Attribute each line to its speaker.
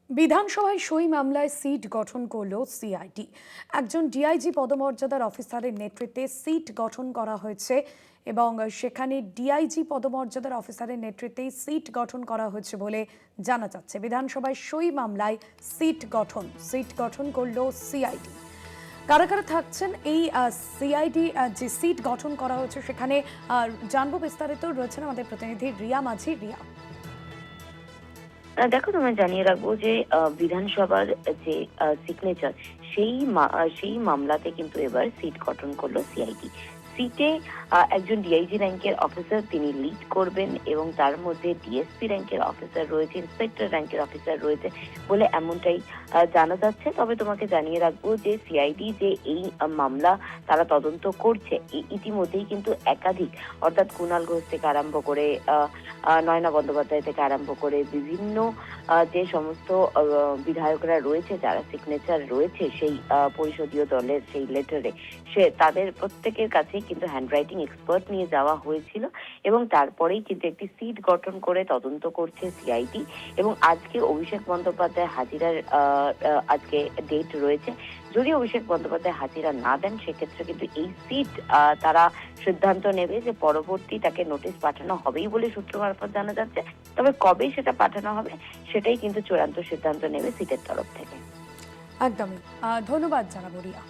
Speaker 1: বিধানসভায় সই মামলায় সিট গঠন করল সিআইডি। একজন ডিআইজি পদমর্যাদার অফিসারের নেতৃত্বে সিট গঠন করা হয়েছে এবং সেখানে ডিআইজি পদমর্যাদার অফিসারের নেতৃত্বেই সিট গঠন করা হয়েছে বলে জানা যাচ্ছে। বিধানসভায় সই মামলায় সিট গঠন করল সিআইডি। কারা কারা থাকছেন এই সিআইডি যে সিট গঠন করা হয়েছে সেখানে জানবো বিস্তারিত। রয়েছেন আমাদের প্রতিনিধি রিয়া মাঝি। রিয়া,
Speaker 2: দেখো, তোমায় জানিয়ে রাখবো যে বিধানসভার যে সিগনেচার সেই মামলাতে কিন্তু এবার সিট গঠন করলো সিআইডি। সিটে একজন ডিআইজি র্যাঙ্কের অফিসার তিনি লিড করবেন এবং তার মধ্যে ডিএসপি র্যাঙ্কের অফিসার রয়েছে, ইন্সপেক্টর র্যাঙ্কের অফিসার রয়েছে বলে এমনটাই জানা যাচ্ছে। তবে তোমাকে জানিয়ে রাখবো যে সিআইডি যে এই মামলা তারা তদন্ত করছে, ইতিমধ্যেই কিন্তু একাধিক, অর্থাৎ কুণাল ঘোষ থেকে আরম্ভ করে নয়না বন্দ্যোপাধ্যায় থেকে আরম্ভ করে বিভিন্ন যে সমস্ত বিধায়করা রয়েছে, যারা সিগনেচার রয়েছে সেই পরিষদীয় দলের সেই লেটারে, তাদের প্রত্যেকের কাছে কিন্তু হ্যান্ডরাইটিং এক্সপার্ট নিয়ে যাওয়া হয়েছিল এবং তারপরেই কিন্তু একটি সিট গঠন করে তদন্ত করছে সিআইডি। এবং আজকে অভিষেক বন্দ্যোপাধ্যায় হাজিরার আজকে ডেট রয়েছে। যদি অভিষেক বন্দ্যোপাধ্যায় হাজিরা না দেন, সেক্ষেত্রে কিন্তু এই সিট তারা সিদ্ধান্ত নেবে যে পরবর্তী তাকে নোটিশ পাঠানো হবেই বলে সূত্র মারফত জানা যাচ্ছে। তবে কবে সেটা পাঠানো হবে সেটাই কিন্তু চূড়ান্ত সিদ্ধান্ত নেবে সিটের তরফ থেকে।
Speaker 1: একদমই। ধন্যবাদ জানাবো রিয়া।